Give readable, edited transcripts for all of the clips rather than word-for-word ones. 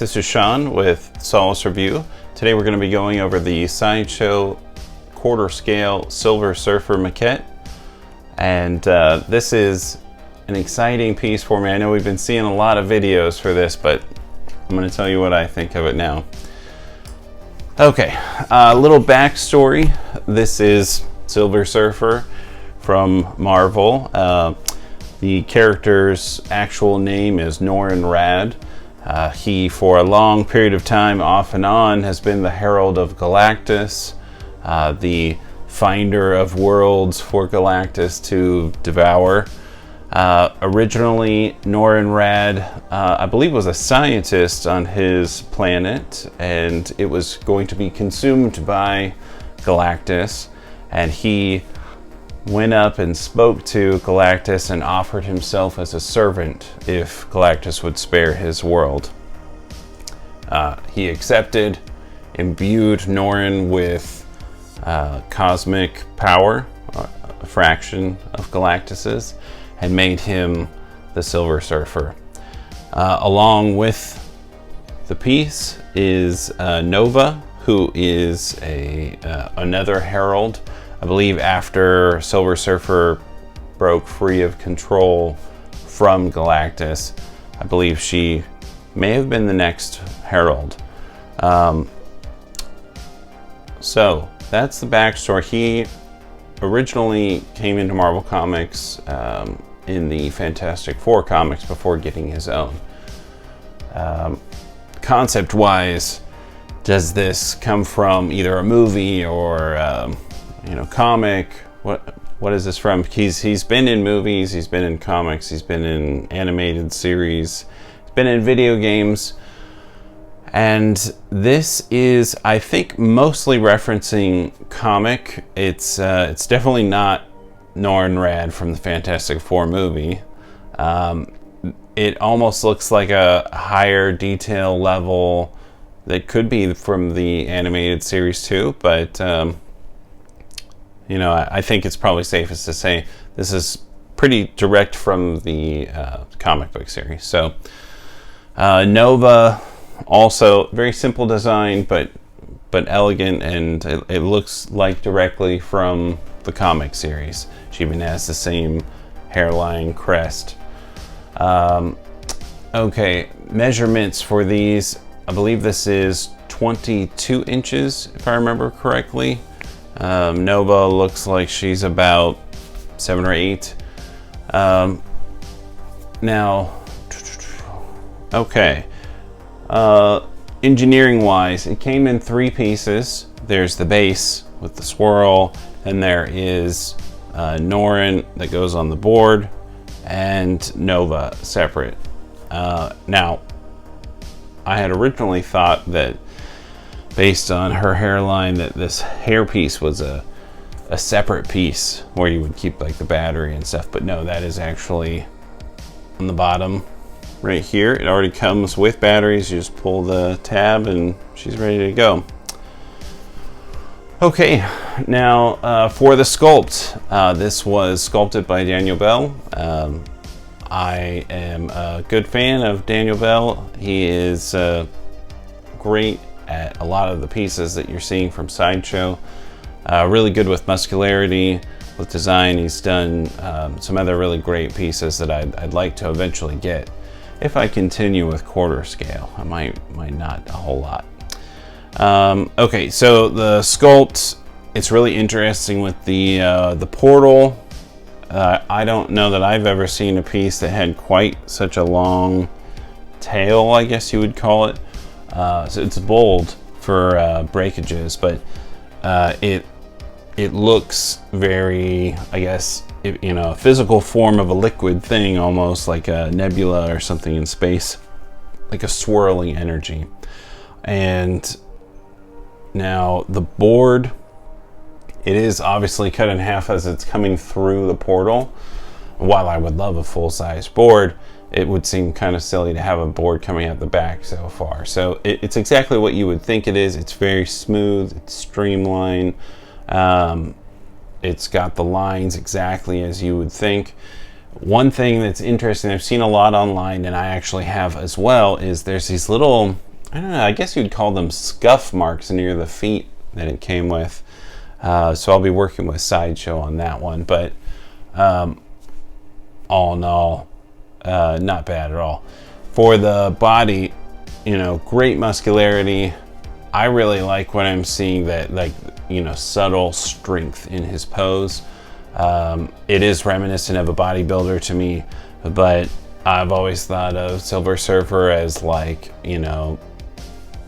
this is Sean with Solis Review. Today we're going to be going over the Sideshow quarter scale Silver Surfer Maquette. And this is an exciting piece for me. I know we've been seeing a lot of videos for this, but I'm going to tell you what I think of it now. Okay, a little backstory. This is Silver Surfer from Marvel. The character's actual name is Norrin Radd. He, for a long period of time, off and on, has been the Herald of Galactus, the finder of worlds for Galactus to devour. Originally, Norrin Radd, I believe, was a scientist on his planet, and it was going to be consumed by Galactus, and he went up and spoke to Galactus and offered himself as a servant if Galactus would spare his world. He accepted, imbued Norrin with cosmic power, a fraction of Galactus's, and made him the Silver Surfer. Along with the piece is Nova, who is another herald. I believe after Silver Surfer broke free of control from Galactus, I believe she may have been the next herald. So that's the backstory. He originally came into Marvel Comics in the Fantastic Four comics before getting his own. Concept-wise, does this come from either a movie or comic? What is this from? He's been in movies, he's been in comics, he's been in animated series, he's been in video games, and this is, I think, mostly referencing comic. It's definitely not Norrin Radd from the Fantastic Four movie. It almost looks like a higher detail level that could be from the animated series too, but I think it's probably safest to say this is pretty direct from the comic book series. So Nova, also very simple design, but elegant, and it looks like directly from the comic series. She even has the same hairline, crest. Okay, measurements for these. I believe this is 22 inches, if I remember correctly. Nova looks like she's about 7 or 8. Now, okay. Engineering wise, it came in 3 pieces. There's the base with the swirl, and there is Norrin that goes on the board, and Nova separate. Now, I had originally thought that, based on her hairline, that this hairpiece was a separate piece where you would keep like the battery and stuff, but no, that is actually on the bottom right here. It already comes with batteries. You just pull the tab and she's ready to go. Okay, now for the sculpt, this was sculpted by Daniel Bell. I am a good fan of Daniel Bell. He is great at a lot of the pieces that you're seeing from Sideshow. Really good with muscularity, with design. He's done some other really great pieces that I'd like to eventually get. If I continue with quarter scale, I might not a whole lot. Okay, so the sculpt, it's really interesting with the portal. I don't know that I've ever seen a piece that had quite such a long tail, I guess you would call it. So it's bold for breakages, but it looks very, I guess, a physical form of a liquid thing, almost like a nebula or something in space, like a swirling energy. And now the board, it is obviously cut in half as it's coming through the portal. While I would love a full-size board, it would seem kind of silly to have a board coming out the back so far. So it's exactly what you would think it is. It's very smooth, it's streamlined. It's got the lines exactly as you would think. One thing that's interesting, I've seen a lot online, and I actually have as well, is there's these little I don't know, I guess you'd call them scuff marks near the feet that it came with. So I'll be working with Sideshow on that one, but all in all, not bad at all. For the body, you know, great muscularity. I really like what I'm seeing, that, like, you know, subtle strength in his pose. It is reminiscent of a bodybuilder to me, but I've always thought of Silver Surfer as, like, you know,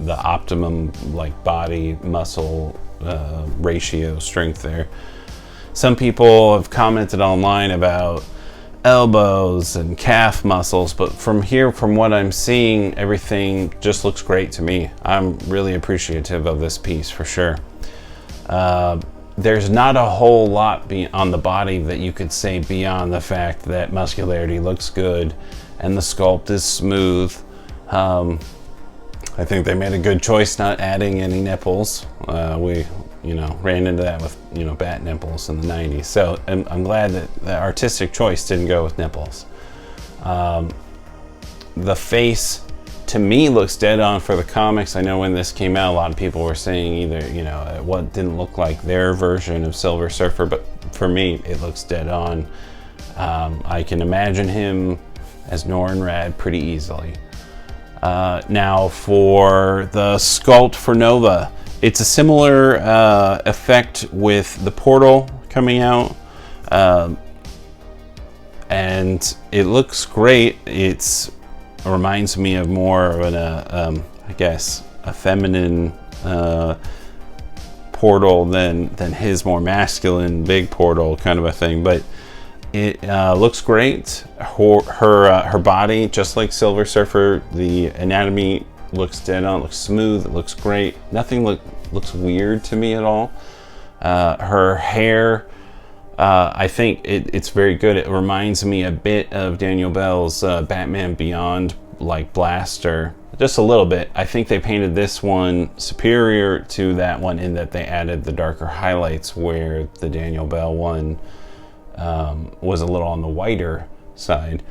the optimum, like, body muscle ratio strength there. Some people have commented online about elbows and calf muscles, but from what I'm seeing, everything just looks great to me. I'm really appreciative of this piece for sure. There's not a whole lot on the body that you could say beyond the fact that muscularity looks good and the sculpt is smooth. I think they made a good choice not adding any nipples. We, you know, ran into that with, you know, bat nipples in the 90s. So I'm glad that the artistic choice didn't go with nipples. The face, to me, looks dead on for the comics. I know when this came out, a lot of people were saying either, you know, what didn't look like their version of Silver Surfer, but for me, it looks dead on. I can imagine him as Norrin Radd pretty easily. Now for the sculpt for Nova, it's a similar effect with the portal coming out, and it looks great. It reminds me of more of an, I guess, a feminine portal than his more masculine big portal kind of a thing. But it looks great. Her body, just like Silver Surfer, the anatomy looks dead on, looks smooth, it looks great. Nothing looks weird to me at all. Her hair, I think it's very good. It reminds me a bit of Daniel Bell's Batman Beyond, like, blaster, just a little bit. I think they painted this one superior to that one in that they added the darker highlights, where the Daniel Bell one was a little on the whiter side.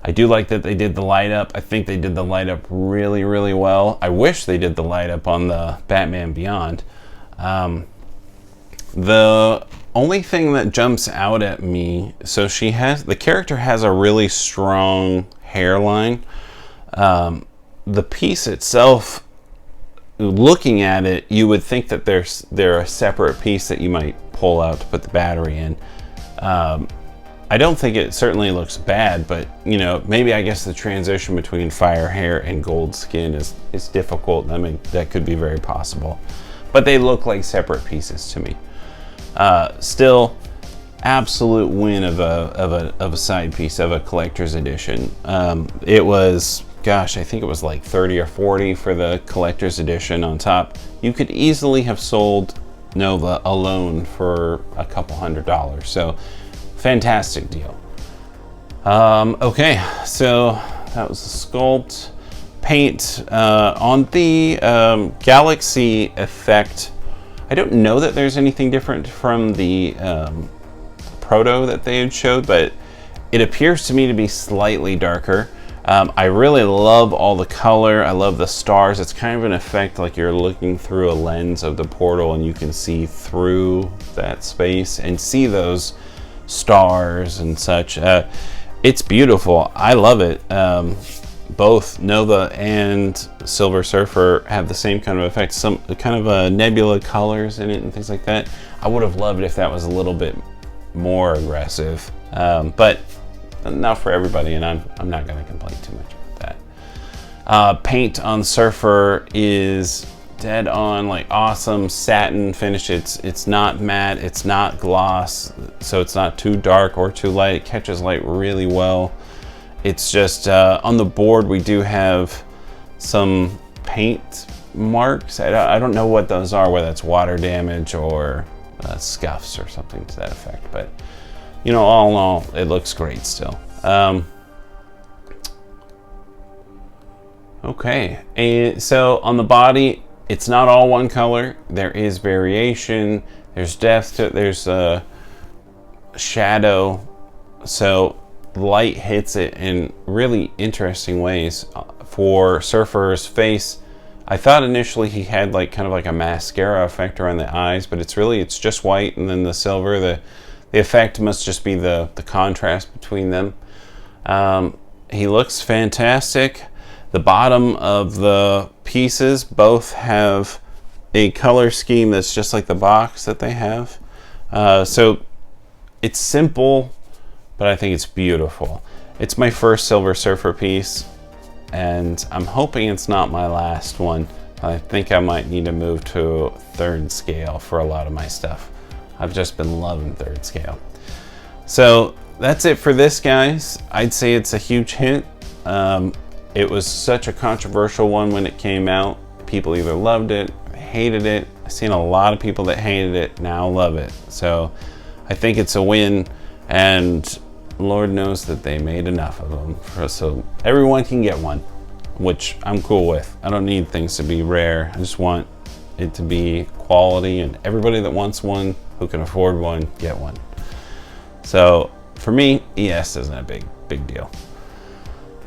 I do like that they did the light up. I think they did the light up really, really well. I wish they did the light up on the Batman Beyond. The only thing that jumps out at me, so the character has a really strong hairline. The piece itself, looking at it, you would think that they're a separate piece that you might pull out to put the battery in. I don't think it certainly looks bad, but, you know, maybe I guess the transition between fire hair and gold skin is difficult. I mean, that could be very possible, but they look like separate pieces to me. Still, absolute win of a side piece, of a collector's edition. It was, gosh, I think it was like 30 or 40 for the collector's edition on top. You could easily have sold Nova alone for a couple $100. So fantastic deal. Okay, so that was the sculpt. Paint on the Galaxy effect. I don't know that there's anything different from the proto that they had showed, but it appears to me to be slightly darker. I really love all the color. I love the stars. It's kind of an effect like you're looking through a lens of the portal and you can see through that space and see those stars and such. It's beautiful. I love it. Both Nova and Silver Surfer have the same kind of effect, some kind of a nebula colors in it and things like that. I would have loved if that was a little bit more aggressive, but not for everybody, and I'm not going to complain too much about that. Paint on Surfer is dead on, like, awesome satin finish. It's not matte, it's not gloss, so it's not too dark or too light. It catches light really well. It's just on the board we do have some paint marks. I don't know what those are, whether it's water damage or scuffs or something to that effect, but, you know, all in all, it looks great still. Okay, and so on the body, it's not all one color. There is variation. There's depth to it. There's shadow. So light hits it in really interesting ways. For Surfer's face, I thought initially he had like kind of like a mascara effect around the eyes, but it's just white, and then the silver, the effect must just be the contrast between them. He looks fantastic. The bottom of the pieces both have a color scheme that's just like the box that they have. So it's simple, but I think it's beautiful. It's my first Silver Surfer piece, and I'm hoping it's not my last one. I think I might need to move to 3rd scale for a lot of my stuff. I've just been loving 3rd scale. So that's it for this, guys. I'd say it's a huge hit. It was such a controversial one when it came out. People either loved it or hated it. I've seen a lot of people that hated it now love it. So I think it's a win, and Lord knows that they made enough of them so everyone can get one, which I'm cool with. I don't need things to be rare. I just want it to be quality, and everybody that wants one, who can afford one, get one. So for me, ES isn't a big deal.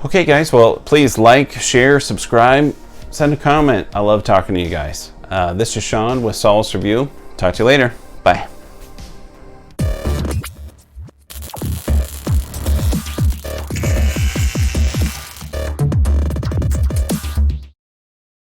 Okay, guys, well, please like, share, subscribe, send a comment. I love talking to you guys. This is Sean with Solis Review. Talk to you later. Bye.